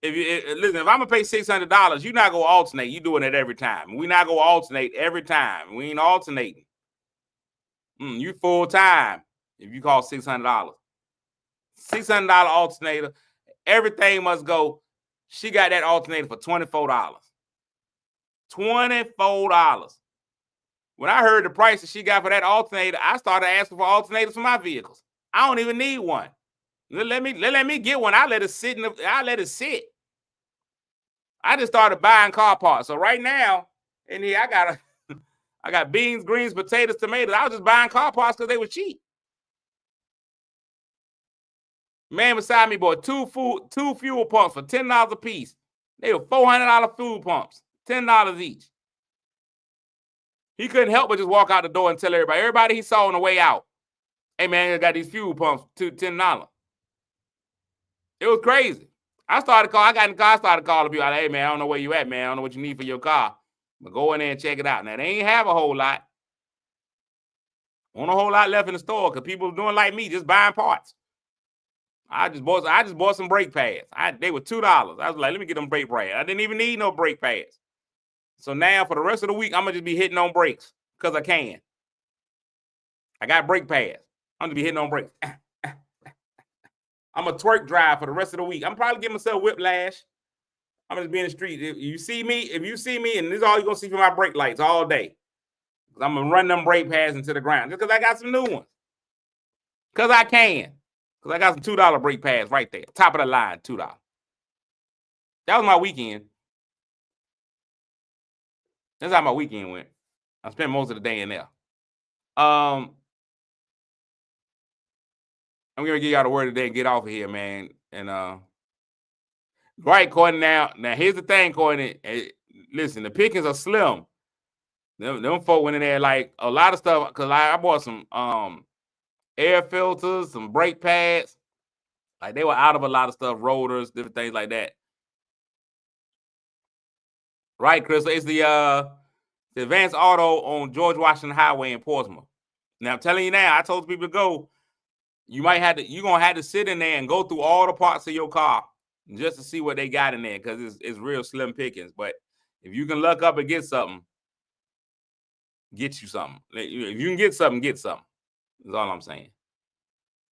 Listen, if I'm gonna pay $600, you're not gonna alternate. You doing it every time. We not gonna alternate every time. We ain't alternating. You full time if you call $600. $600 alternator. Everything must go. She got that alternator for $24. $24. When I heard the price that she got for that alternator, I started asking for alternators for my vehicles. I don't even need one. Let me get one. I let it sit. I just started buying car parts. So right now, in here, I got beans, greens, potatoes, tomatoes. I was just buying car parts because they were cheap. Man beside me bought two fuel pumps for $10 a piece. They were $400 fuel pumps, $10 each. He couldn't help but just walk out the door and tell everybody he saw on the way out, hey man, I got these fuel pumps to $10. It was crazy. I got in the car, I started calling people. Hey man, I don't know where you at, man. I don't know what you need for your car. But go in there and check it out. Now they ain't have a whole lot. Won't a whole lot left in the store because people doing like me, just buying parts. I just bought some brake pads. They were $2. I was like, let me get them brake pads. I didn't even need no brake pads. So now for the rest of the week, I'm gonna just be hitting on brakes because I can. I got brake pads. I'm gonna be hitting on brakes. I'm a twerk drive for the rest of the week. I'm probably giving myself whiplash. I'm just be in the street. If you see me, and this is all you're gonna see from my brake lights all day. I'm gonna run them brake pads into the ground just because I got some new ones. Because I can. Because I got some $2 brake pads right there. Top of the line, $2. That was my weekend. That's how my weekend went. I spent most of the day in there. I'm gonna give y'all the word today and get off of here, man. And right, Courtney. Now here's the thing, Courtney. Listen, the pickings are slim. Them folk went in there like a lot of stuff because I bought some air filters, some brake pads. Like they were out of a lot of stuff, rotors, different things like that. Right, Chris? It's the Advanced Auto on George Washington Highway in Portsmouth. Now I'm telling you now, I told people to go. You're gonna have to sit in there and go through all the parts of your car just to see what they got in there because it's real slim pickings. But if you can luck up and get something, get you something. If you can get something, get something. That's all I'm saying.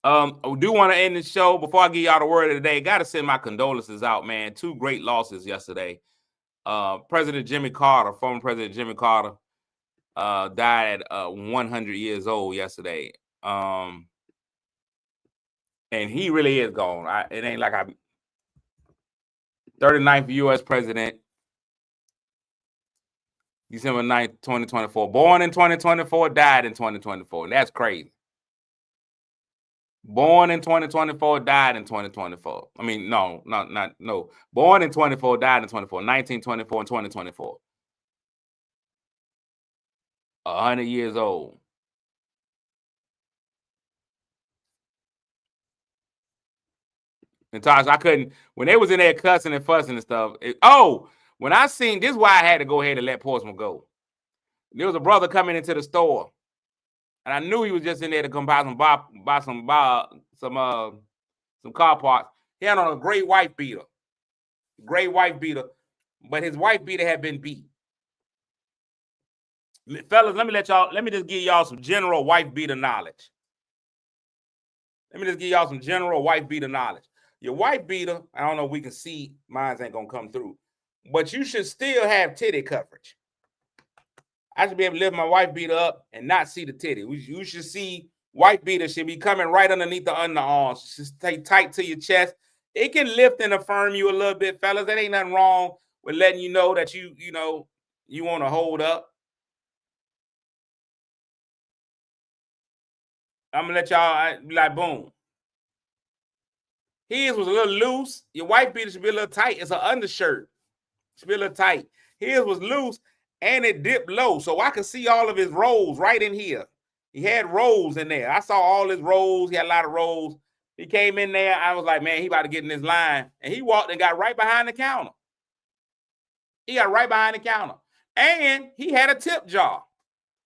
I do want to end the show before I give y'all the word of the day. Got to send my condolences out, man. 2 great losses yesterday. President Jimmy Carter, former President Jimmy Carter, died at 100 years old yesterday. And he really is gone. It ain't like 39th U.S. president, December 9th, 2024. Born in 2024, died in 2024. And that's crazy. Born in 2024, died in 2024. I mean, no. Born in 24, died in 24. 1924 and 2024. 100 years old. And Tosh, I couldn't, when they was in there cussing and fussing and stuff. When I seen, this is why I had to go ahead and let Portsmouth go. There was a brother coming into the store. And I knew he was just in there to come buy some car parts. He had on a gray wife beater. But his wife beater had been beat. Fellas, let me just give y'all some general wife beater knowledge. Your wife beater, I don't know if we can see, mine ain't gonna come through, but you should still have titty coverage. I should be able to lift my wife beater up and not see the titty. You should see wife beater should be coming right underneath the underarms. Just stay tight to your chest. It can lift and affirm you a little bit, fellas. There ain't nothing wrong with letting you know that you want to hold up. I'm gonna let y'all be like, boom. His was a little loose. Your wife beater should be a little tight. It's an undershirt. It should be a little tight. His was loose and it dipped low. So I could see all of his rolls right in here. He had rolls in there. I saw all his rolls. He had a lot of rolls. He came in there. I was like, man, he about to get in this line. And he walked and got right behind the counter. And he had a tip jar.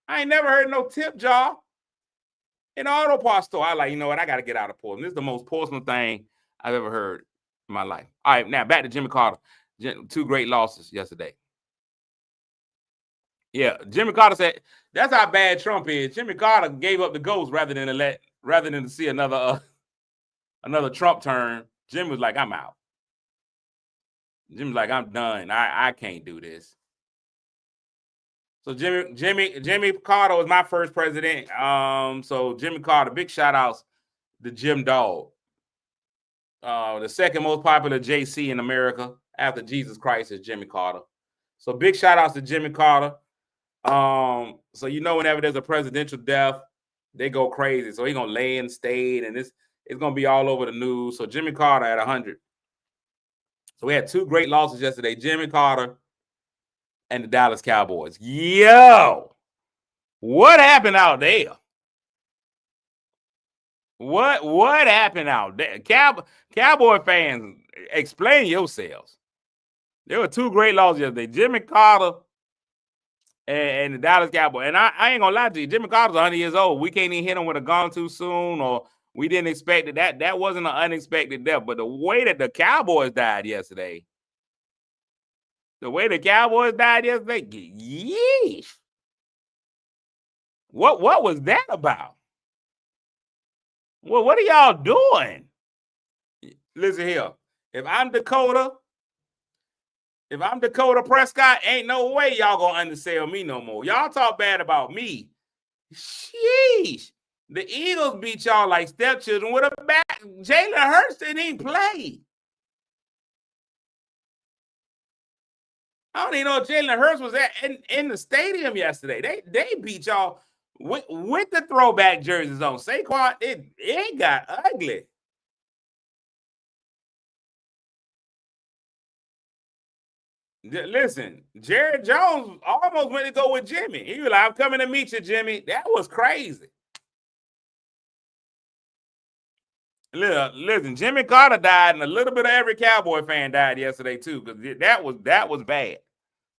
I ain't never heard no tip jar in an auto parts store. I like, you know what? I got to get out of Portsmouth. This is the most Portsmouth thing I've ever heard in my life. All right, now back to Jimmy Carter. 2 great losses yesterday. Yeah, Jimmy Carter said that's how bad Trump is. Jimmy Carter gave up the ghost rather than to see another Trump turn. Jimmy was like, I'm out. Jimmy's like, I'm done. I can't do this. So Jimmy Carter was my first president. So Jimmy Carter, big shout outs to Jim Dog. The second most popular JC in America after Jesus Christ is Jimmy Carter. So big shout outs to Jimmy Carter. So whenever there's a presidential death, they go crazy. So he's gonna lay in state, and it's gonna be all over the news. So Jimmy Carter at 100. So we had 2 great losses yesterday. Jimmy Carter and the Dallas Cowboys. Yo, what happened out there? What happened out there? Cowboy fans, explain yourselves. There were 2 great losses yesterday. Jimmy Carter and the Dallas Cowboys. And I ain't gonna lie to you, Jimmy Carter's 100 years old. We can't even hit him with a gone too soon, or we didn't expect it. That wasn't an unexpected death. But the way that the Cowboys died yesterday, yeesh. What was that about? Well, what are y'all doing? Listen here. If I'm Dakota, If I'm Dakota Prescott, ain't no way y'all gonna undersell me no more. Y'all talk bad about me. Sheesh. The Eagles beat y'all like stepchildren with a back. Jalen Hurts didn't even play. I don't even know if Jalen Hurts was in the stadium yesterday. They beat y'all with the throwback jerseys on. Saquon, it got ugly. Listen, Jared Jones almost went to go with Jimmy. He was like, I'm coming to meet you, Jimmy. That was crazy. Listen, Jimmy Carter died, and a little bit of every Cowboy fan died yesterday, too, because that was bad.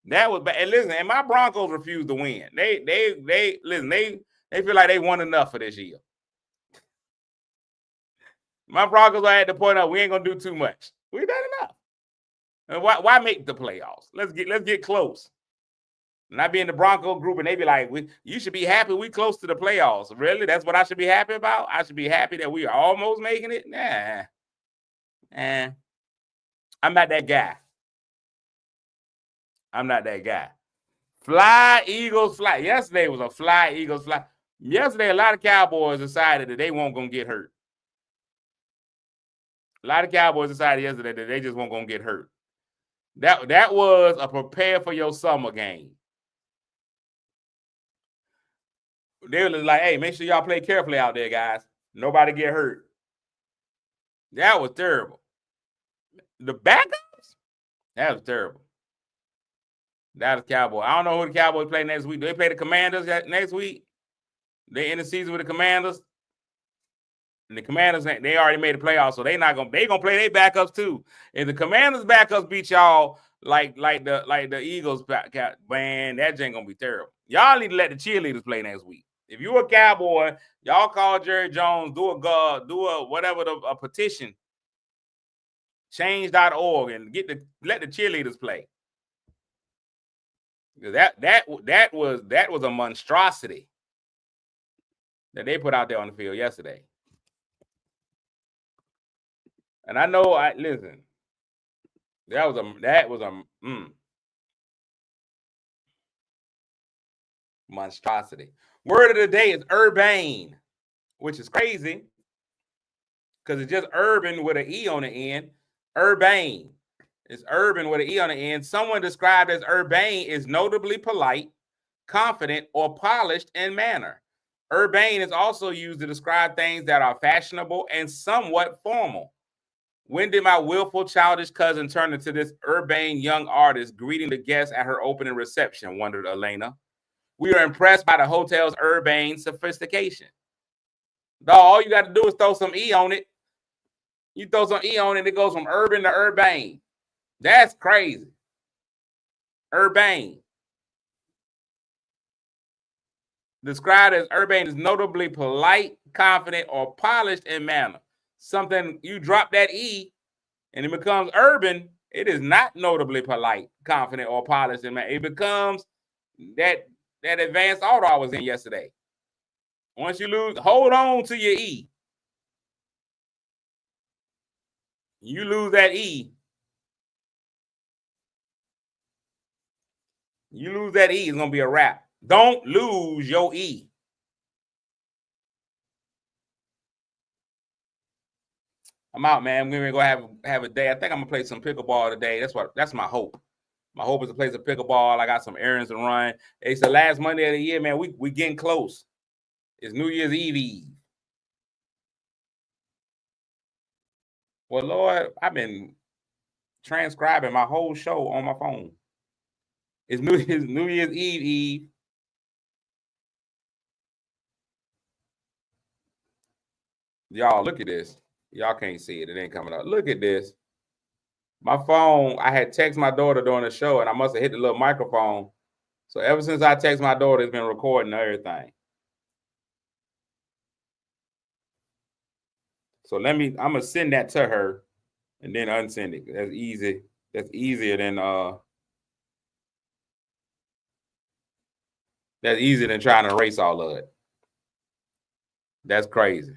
That was bad. And listen, and my Broncos refused to win. They listen, they feel like they won enough for this year. My Broncos are at the point of we ain't gonna do too much. We done enough. And why make the playoffs? Let's get close. And I be in the Bronco group, and they be like, you should be happy we close to the playoffs. Really? That's what I should be happy about? I should be happy that we are almost making it? Nah. I'm not that guy. I'm not that guy. Fly, Eagles, fly. Yesterday was a fly, Eagles, fly. Yesterday, a lot of Cowboys decided that they weren't going to get hurt. A lot of Cowboys decided yesterday that they just weren't going to get hurt. That was a prepare for your summer game. They were like, hey, make sure y'all play carefully out there, guys. Nobody get hurt. That was terrible. The backups? That was terrible. That was Cowboy. I don't know who the Cowboys play next week. Do they play the Commanders next week? They in the season with the Commanders. And the Commanders, they already made the playoffs, so they gonna play their backups too. If the Commanders backups beat y'all like the Eagles, man, that ain't gonna be terrible. Y'all need to let the cheerleaders play next week. If you're a Cowboy, y'all call Jerry Jones, do a petition, change.org, and let the cheerleaders play. That was a monstrosity that they put out there on the field yesterday. And I know, listen, that was a monstrosity. Word of the day is urbane, which is crazy because it's just urban with an E on the end. Urbane. It's urban with an E on the end. Someone described as urbane is notably polite, confident, or polished in manner. Urbane is also used to describe things that are fashionable and somewhat formal. When did my willful, childish cousin turn into this urbane young artist greeting the guests at her opening reception, wondered Elena. We are impressed by the hotel's urbane sophistication. Dog, all you got to do is throw some E on it. You throw some E on it, it goes from urban to urbane. That's crazy. Urbane. Described as urbane is notably polite, confident, or polished in manner. Something, you drop that E and it becomes urban, it is not notably polite, confident, or polished in manner. It becomes that advanced auto I was in yesterday. Once you lose, hold on to your E. You lose that E. You lose that E, it's going to be a wrap. Don't lose your E. I'm out, man. I'm going to go have a day. I think I'm going to play some pickleball today. That's my hope. My hope is to play some pickleball. I got some errands to run. It's the last Monday of the year, man. We getting close. It's New Year's Eve. Well, Lord, I've been transcribing my whole show on my phone. It's New Year's Eve. Y'all, look at this. Y'all can't see it. It ain't coming up. Look at this. My phone, I had texted my daughter during the show, and I must have hit the little microphone. So ever since I text my daughter, it's been recording everything. So I'm going to send that to her and then unsend it. That's easy. That's easier than trying to erase all of it. That's crazy.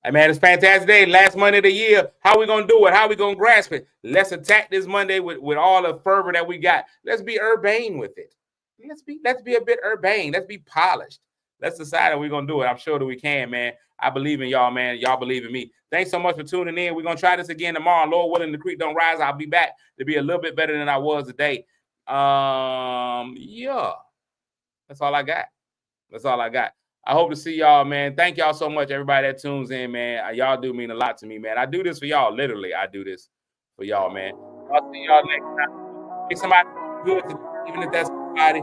Hey, man, it's a fantastic day. Last Monday of the year. How we going to do it? How we going to grasp it? Let's attack this Monday with all the fervor that we got. Let's be urbane with it. Let's be a bit urbane. Let's be polished. Let's decide that we're going to do it. I'm sure that we can, man. I believe in y'all, man. Y'all believe in me. Thanks so much for tuning in. We're going to try this again tomorrow. Lord willing, the creek don't rise. I'll be back to be a little bit better than I was today. Yeah. That's all I got. That's all I got. I hope to see y'all, man. Thank y'all so much, everybody that tunes in, man. Y'all do mean a lot to me, man. I do this for y'all. Literally, I do this for y'all, man. I'll see y'all next time. Make somebody good, even if that's somebody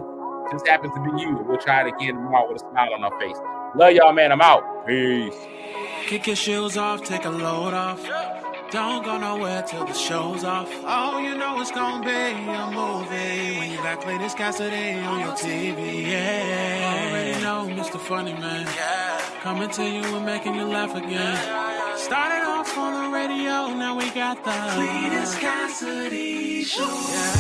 just happens to be you. We'll try it again tomorrow with a smile on our face. Love y'all, man. I'm out. Peace. Kick your shoes off, take a load off. Don't go nowhere till the show's off. Oh, you know it's gonna be a movie when you got Clayton's Cassidy on your TV. Yeah, already know Mr. Funny Man. Coming to you and making you laugh again. Started off on the radio, now we got the Clayton's Cassidy show. Yeah.